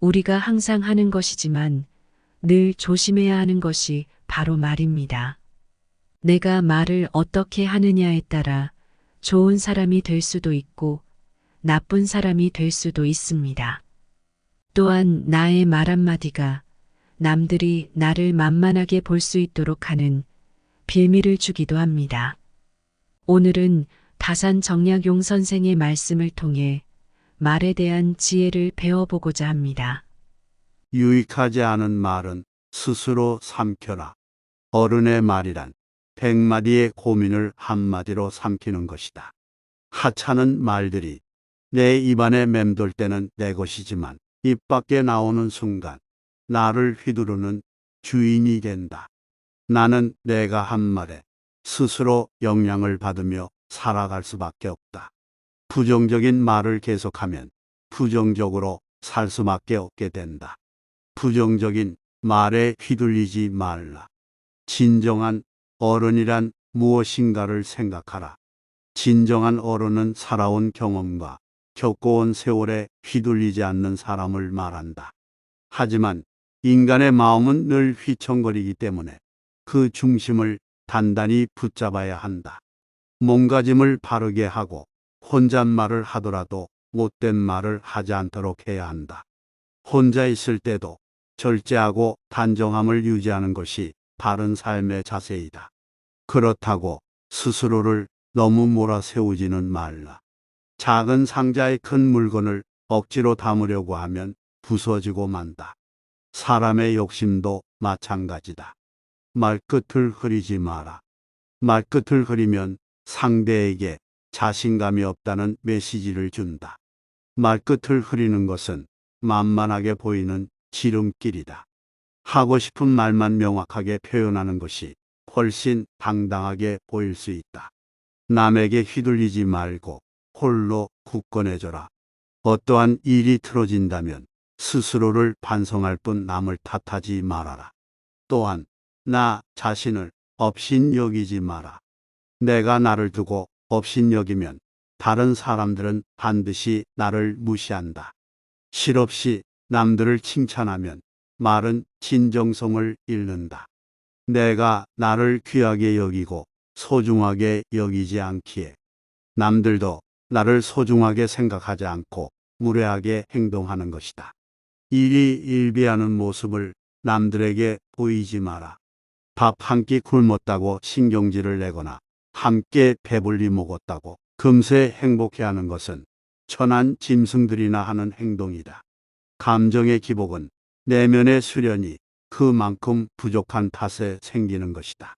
우리가 항상 하는 것이지만 늘 조심해야 하는 것이 바로 말입니다. 내가 말을 어떻게 하느냐에 따라 좋은 사람이 될 수도 있고 나쁜 사람이 될 수도 있습니다. 또한 나의 말 한마디가 남들이 나를 만만하게 볼 수 있도록 하는 빌미를 주기도 합니다. 오늘은 다산 정약용 선생의 말씀을 통해 말에 대한 지혜를 배워보고자 합니다. 유익하지 않은 말은 스스로 삼켜라. 어른의 말이란 100마디의 고민을 한마디로 삼키는 것이다. 하찮은 말들이 내 입안에 맴돌 때는 내 것이지만 입 밖에 나오는 순간 나를 휘두르는 주인이 된다. 나는 내가 한 말에 스스로 영향을 받으며 살아갈 수밖에 없다. 부정적인 말을 계속하면 부정적으로 살 수밖에 없게 된다. 부정적인 말에 휘둘리지 말라. 진정한 어른이란 무엇인가를 생각하라. 진정한 어른은 살아온 경험과 겪어온 세월에 휘둘리지 않는 사람을 말한다. 하지만 인간의 마음은 늘 휘청거리기 때문에 그 중심을 단단히 붙잡아야 한다. 몸가짐을 바르게 하고 혼잣말을 하더라도 못된 말을 하지 않도록 해야 한다. 혼자 있을 때도 절제하고 단정함을 유지하는 것이 바른 삶의 자세이다. 그렇다고 스스로를 너무 몰아세우지는 말라. 작은 상자에 큰 물건을 억지로 담으려고 하면 부서지고 만다. 사람의 욕심도 마찬가지다. 말끝을 흐리지 마라. 말끝을 흐리면 상대에게 자신감이 없다는 메시지를 준다. 말끝을 흐리는 것은 만만하게 보이는 지름길이다. 하고 싶은 말만 명확하게 표현하는 것이 훨씬 당당하게 보일 수 있다. 남에게 휘둘리지 말고 홀로 굳건해져라. 어떠한 일이 틀어진다면 스스로를 반성할 뿐 남을 탓하지 말아라. 또한 나 자신을 업신여기지 마라. 내가 나를 두고 업신여기면 다른 사람들은 반드시 나를 무시한다. 실없이 남들을 칭찬하면 말은 진정성을 잃는다. 내가 나를 귀하게 여기고 소중하게 여기지 않기에 남들도 나를 소중하게 생각하지 않고 무례하게 행동하는 것이다. 일희일비하는 모습을 남들에게 보이지 마라. 밥 한 끼 굶었다고 신경질을 내거나 함께 배불리 먹었다고 금세 행복해하는 것은 천한 짐승들이나 하는 행동이다. 감정의 기복은 내면의 수련이 그만큼 부족한 탓에 생기는 것이다.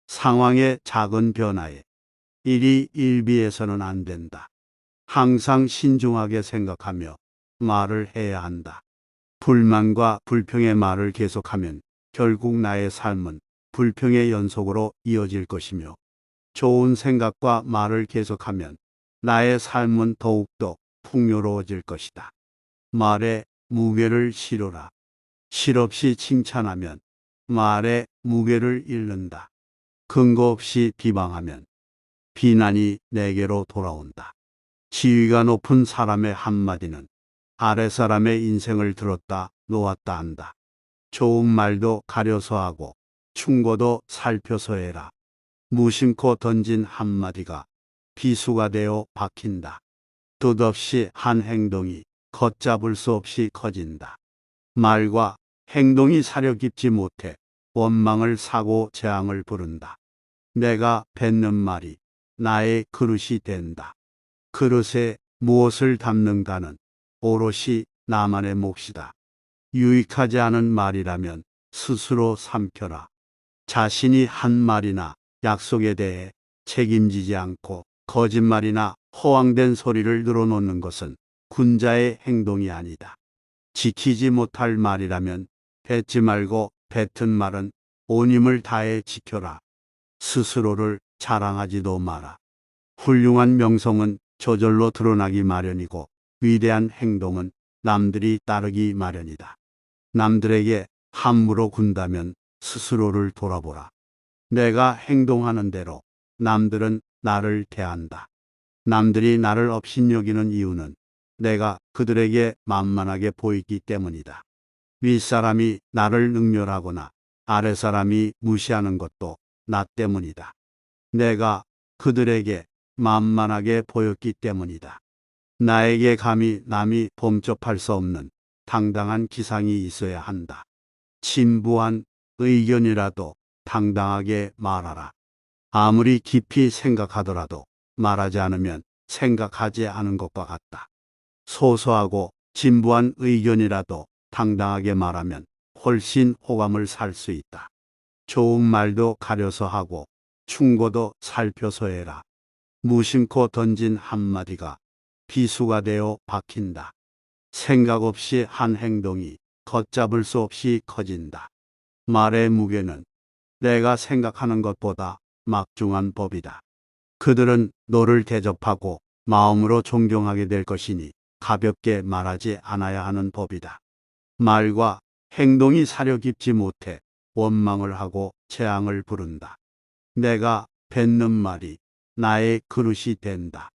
상황의 작은 변화에 일희일비해서는 안 된다. 항상 신중하게 생각하며 말을 해야 한다. 불만과 불평의 말을 계속하면 결국 나의 삶은 불평의 연속으로 이어질 것이며 좋은 생각과 말을 계속하면 나의 삶은 더욱더 풍요로워질 것이다. 말에 무게를 실어라. 실없이 칭찬하면 말에 무게를 잃는다. 근거 없이 비방하면 비난이 내게로 돌아온다. 지위가 높은 사람의 한마디는 아래 사람의 인생을 들었다 놓았다 한다. 좋은 말도 가려서 하고 충고도 살펴서 해라. 무심코 던진 한마디가 비수가 되어 박힌다. 뜻없이 한 행동이 걷잡을 수 없이 커진다. 말과 행동이 사려 깊지 못해 원망을 사고 재앙을 부른다. 내가 뱉는 말이 나의 그릇이 된다. 그릇에 무엇을 담는가는 오롯이 나만의 몫이다. 유익하지 않은 말이라면 스스로 삼켜라. 자신이 한 말이나 약속에 대해 책임지지 않고 거짓말이나 허황된 소리를 늘어놓는 것은 군자의 행동이 아니다. 지키지 못할 말이라면 뱉지 말고 뱉은 말은 온 힘을 다해 지켜라. 스스로를 자랑하지도 마라. 훌륭한 명성은 저절로 드러나기 마련이고 위대한 행동은 남들이 따르기 마련이다. 남들에게 함부로 군다면 스스로를 돌아보라. 내가 행동하는 대로 남들은 나를 대한다. 남들이 나를 업신여기는 이유는 내가 그들에게 만만하게 보이기 때문이다. 윗사람이 나를 능멸하거나 아랫사람이 무시하는 것도 나 때문이다. 내가 그들에게 만만하게 보였기 때문이다. 나에게 감히 남이 범접할 수 없는 당당한 기상이 있어야 한다. 진부한 의견이라도 당당하게 말하라. 아무리 깊이 생각하더라도 말하지 않으면 생각하지 않은 것과 같다. 소소하고 진부한 의견이라도 당당하게 말하면 훨씬 호감을 살 수 있다. 좋은 말도 가려서 하고 충고도 살펴서 해라. 무심코 던진 한마디가 비수가 되어 박힌다. 생각 없이 한 행동이 걷잡을 수 없이 커진다. 말의 무게는 내가 생각하는 것보다 막중한 법이다. 그들은 너를 대접하고 마음으로 존경하게 될 것이니 가볍게 말하지 않아야 하는 법이다. 말과 행동이 사려 깊지 못해 원망을 하고 재앙을 부른다. 내가 뱉는 말이 나의 그릇이 된다.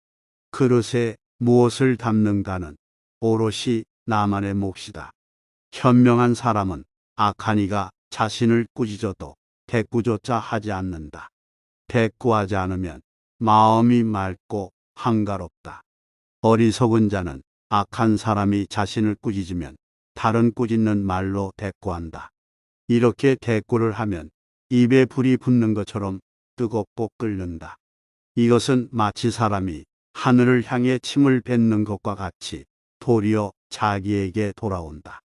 그릇에 무엇을 담는가는 오롯이 나만의 몫이다. 현명한 사람은 악한 이가 자신을 꾸짖어도 대꾸조차 하지 않는다. 대꾸하지 않으면 마음이 맑고 한가롭다. 어리석은 자는 악한 사람이 자신을 꾸짖으면 다른 꾸짖는 말로 대꾸한다. 이렇게 대꾸를 하면 입에 불이 붙는 것처럼 뜨겁고 끓는다. 이것은 마치 사람이 하늘을 향해 침을 뱉는 것과 같이 도리어 자기에게 돌아온다.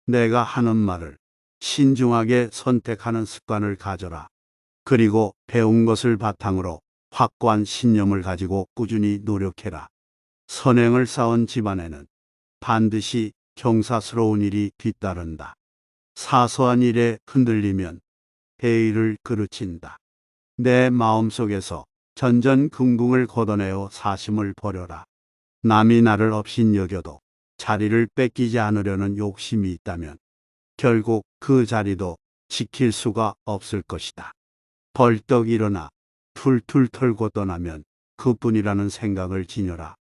내가 하는 말을 신중하게 선택하는 습관을 가져라. 그리고 배운 것을 바탕으로 확고한 신념을 가지고 꾸준히 노력해라. 선행을 쌓은 집안에는 반드시 경사스러운 일이 뒤따른다. 사소한 일에 흔들리면 회의를 그르친다. 내 마음속에서 전전긍긍을 걷어내어 사심을 버려라. 남이 나를 업신여겨도 자리를 뺏기지 않으려는 욕심이 있다면 결국 그 자리도 지킬 수가 없을 것이다. 벌떡 일어나 툴툴 털고 떠나면 그뿐이라는 생각을 지녀라.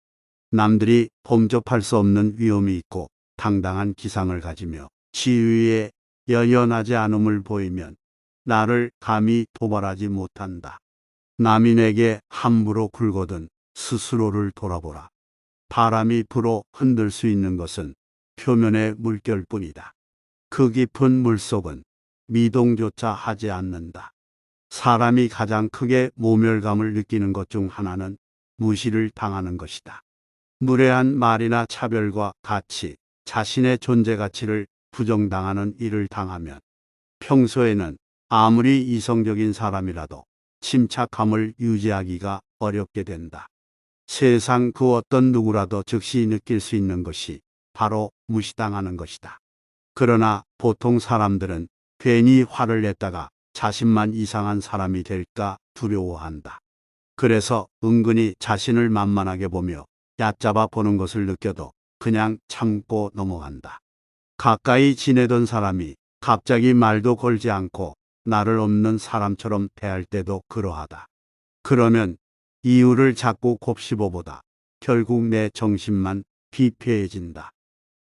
남들이 범접할 수 없는 위엄이 있고 당당한 기상을 가지며 지위에 여연하지 않음을 보이면 나를 감히 도발하지 못한다. 남이 내게 함부로 굴거든 스스로를 돌아보라. 바람이 불어 흔들 수 있는 것은 표면의 물결뿐이다. 그 깊은 물속은 미동조차 하지 않는다. 사람이 가장 크게 모멸감을 느끼는 것 중 하나는 무시를 당하는 것이다. 무례한 말이나 차별과 같이 자신의 존재 가치를 부정당하는 일을 당하면 평소에는 아무리 이성적인 사람이라도 침착함을 유지하기가 어렵게 된다. 세상 그 어떤 누구라도 즉시 느낄 수 있는 것이 바로 무시당하는 것이다. 그러나 보통 사람들은 괜히 화를 냈다가 자신만 이상한 사람이 될까 두려워한다. 그래서 은근히 자신을 만만하게 보며 얕잡아 보는 것을 느껴도 그냥 참고 넘어간다. 가까이 지내던 사람이 갑자기 말도 걸지 않고 나를 없는 사람처럼 대할 때도 그러하다. 그러면 이유를 자꾸 곱씹어보다 결국 내 정신만 피폐해진다.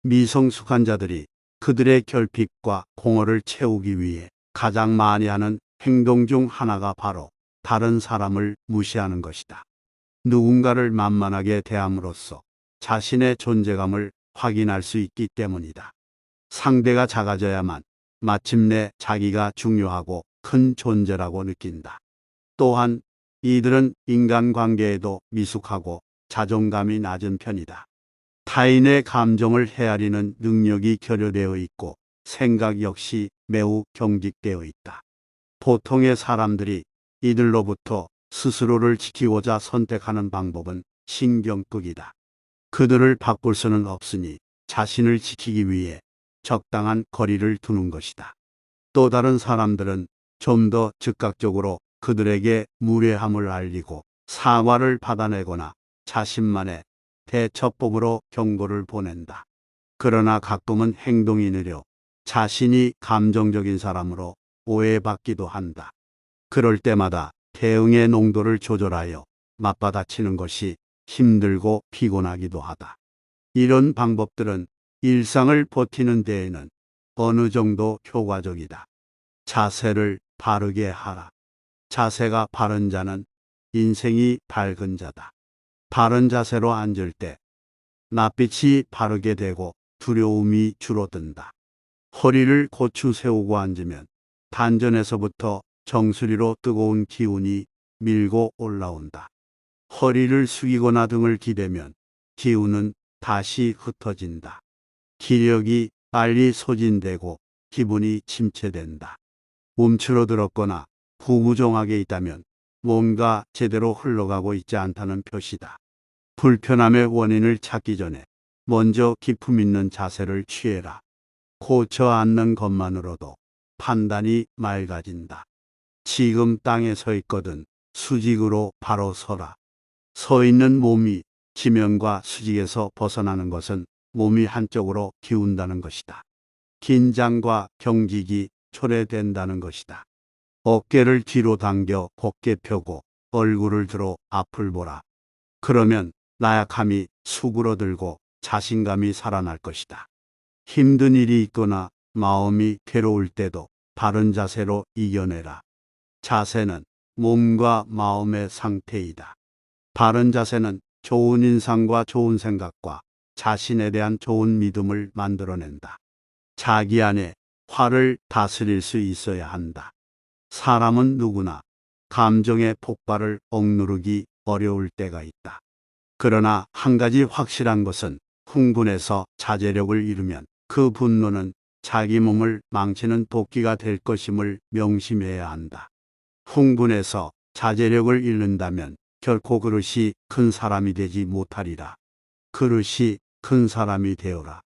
미성숙한 자들이 그들의 결핍과 공허를 채우기 위해 가장 많이 하는 행동 중 하나가 바로 다른 사람을 무시하는 것이다. 누군가를 만만하게 대함으로써 자신의 존재감을 확인할 수 있기 때문이다. 상대가 작아져야만 마침내 자기가 중요하고 큰 존재라고 느낀다. 또한 이들은 인간관계에도 미숙하고 자존감이 낮은 편이다. 타인의 감정을 헤아리는 능력이 결여되어 있고 생각 역시 매우 경직되어 있다. 보통의 사람들이 이들로부터 스스로를 지키고자 선택하는 방법은 신경끄기다. 그들을 바꿀 수는 없으니 자신을 지키기 위해 적당한 거리를 두는 것이다. 또 다른 사람들은 좀 더 즉각적으로 그들에게 무례함을 알리고 사과를 받아내거나 자신만의 대처법으로 경고를 보낸다. 그러나 가끔은 행동이 느려 자신이 감정적인 사람으로 오해받기도 한다. 그럴 때마다 대응의 농도를 조절하여 맞받아치는 것이 힘들고 피곤하기도 하다. 이런 방법들은 일상을 버티는 데에는 어느 정도 효과적이다. 자세를 바르게 하라. 자세가 바른 자는 인생이 밝은 자다. 바른 자세로 앉을 때 낯빛이 바르게 되고 두려움이 줄어든다. 허리를 고추 세우고 앉으면 단전에서부터 정수리로 뜨거운 기운이 밀고 올라온다. 허리를 숙이거나 등을 기대면 기운은 다시 흩어진다. 기력이 빨리 소진되고 기분이 침체된다. 움츠러들었거나 구부정하게 있다면 뭔가 제대로 흘러가고 있지 않다는 표시다. 불편함의 원인을 찾기 전에 먼저 기품 있는 자세를 취해라. 고쳐 앉는 것만으로도 판단이 맑아진다. 지금 땅에 서 있거든 수직으로 바로 서라. 서 있는 몸이 지면과 수직에서 벗어나는 것은 몸이 한쪽으로 기운다는 것이다. 긴장과 경직이 초래된다는 것이다. 어깨를 뒤로 당겨 곧게 펴고 얼굴을 들어 앞을 보라. 그러면 나약함이 수그러들고 자신감이 살아날 것이다. 힘든 일이 있거나 마음이 괴로울 때도 바른 자세로 이겨내라. 자세는 몸과 마음의 상태이다. 바른 자세는 좋은 인상과 좋은 생각과 자신에 대한 좋은 믿음을 만들어낸다. 자기 안에 화를 다스릴 수 있어야 한다. 사람은 누구나 감정의 폭발을 억누르기 어려울 때가 있다. 그러나 한 가지 확실한 것은 흥분해서 자제력을 잃으면 그 분노는 자기 몸을 망치는 도끼가 될 것임을 명심해야 한다. 흥분해서 자제력을 잃는다면 결코 그릇이 큰 사람이 되지 못하리라. 그릇이 큰 사람이 되어라.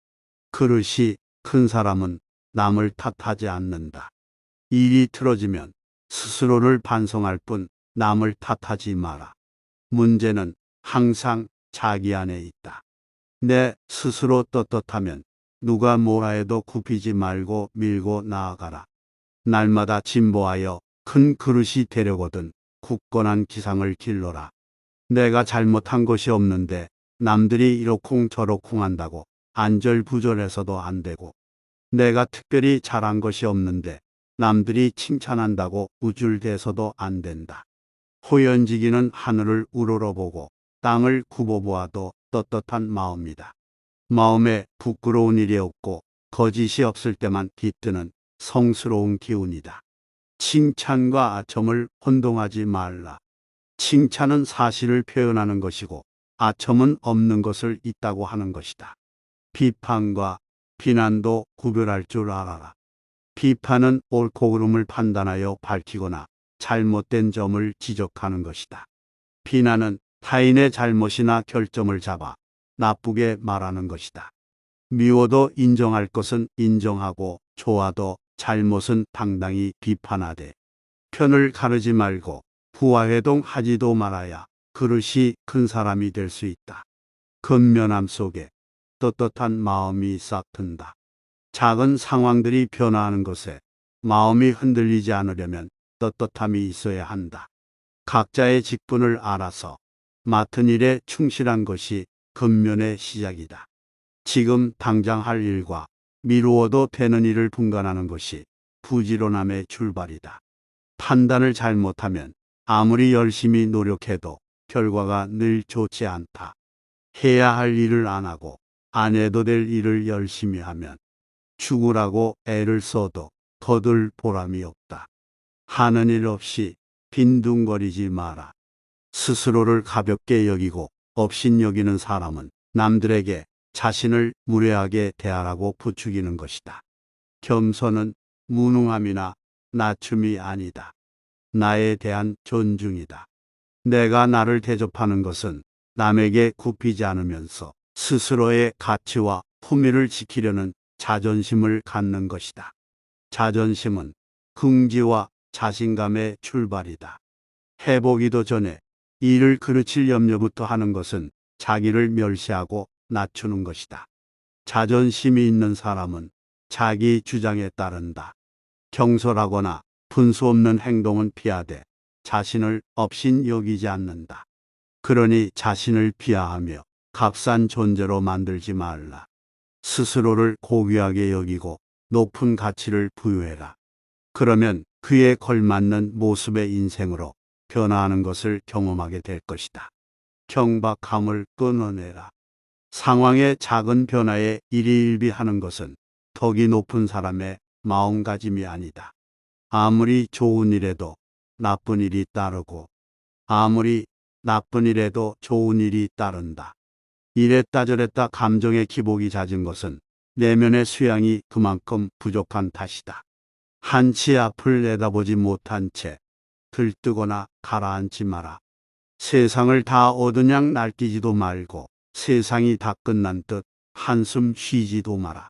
그릇이 큰 사람은 남을 탓하지 않는다. 일이 틀어지면 스스로를 반성할 뿐 남을 탓하지 마라. 문제는 항상 자기 안에 있다. 내 스스로 떳떳하면 누가 뭐라 해도 굽히지 말고 밀고 나아가라. 날마다 진보하여 큰 그릇이 되려거든 굳건한 기상을 길러라. 내가 잘못한 것이 없는데 남들이 이러쿵저러쿵 한다고 안절부절해서도 안 되고, 내가 특별히 잘한 것이 없는데 남들이 칭찬한다고 우쭐대서도 안 된다. 호연지기는 하늘을 우러러보고 땅을 굽어보아도 떳떳한 마음이다. 마음에 부끄러운 일이 없고 거짓이 없을 때만 깃드는 성스러운 기운이다. 칭찬과 아첨을 혼동하지 말라. 칭찬은 사실을 표현하는 것이고 아첨은 없는 것을 있다고 하는 것이다. 비판과 비난도 구별할 줄 알아라. 비판은 옳고 그름을 판단하여 밝히거나 잘못된 점을 지적하는 것이다. 비난은 타인의 잘못이나 결점을 잡아 나쁘게 말하는 것이다. 미워도 인정할 것은 인정하고 좋아도 잘못은 당당히 비판하되 편을 가르지 말고 부하회동하지도 말아야 그릇이 큰 사람이 될 수 있다. 근면함 속에 떳떳한 마음이 싹 튼다. 작은 상황들이 변화하는 것에 마음이 흔들리지 않으려면 떳떳함이 있어야 한다. 각자의 직분을 알아서 맡은 일에 충실한 것이 근면의 시작이다. 지금 당장 할 일과 미루어도 되는 일을 분간하는 것이 부지런함의 출발이다. 판단을 잘못하면 아무리 열심히 노력해도 결과가 늘 좋지 않다. 해야 할 일을 안 하고 안 해도 될 일을 열심히 하면 죽으라고 애를 써도 거둘 보람이 없다. 하는 일 없이 빈둥거리지 마라. 스스로를 가볍게 여기고 업신여기는 사람은 남들에게 자신을 무례하게 대하라고 부추기는 것이다. 겸손은 무능함이나 낮춤이 아니다. 나에 대한 존중이다. 내가 나를 대접하는 것은 남에게 굽히지 않으면서 스스로의 가치와 품위를 지키려는 자존심을 갖는 것이다. 자존심은 긍지와 자신감의 출발이다. 해보기도 전에 이를 그르칠 염려부터 하는 것은 자기를 멸시하고 낮추는 것이다. 자존심이 있는 사람은 자기 주장에 따른다. 경솔하거나 분수 없는 행동은 피하되 자신을 업신 여기지 않는다. 그러니 자신을 비하하며 값싼 존재로 만들지 말라. 스스로를 고귀하게 여기고 높은 가치를 부여해라. 그러면 그에 걸맞는 모습의 인생으로 변화하는 것을 경험하게 될 것이다. 경박함을 끊어내라. 상황의 작은 변화에 일희일비하는 것은 덕이 높은 사람의 마음가짐이 아니다. 아무리 좋은 일에도 나쁜 일이 따르고 아무리 나쁜 일에도 좋은 일이 따른다. 이랬다 저랬다 감정의 기복이 잦은 것은 내면의 수양이 그만큼 부족한 탓이다. 한치 앞을 내다보지 못한 채 들뜨거나 가라앉지 마라. 세상을 다 얻은 양 날뛰지도 말고 세상이 다 끝난 듯 한숨 쉬지도 마라.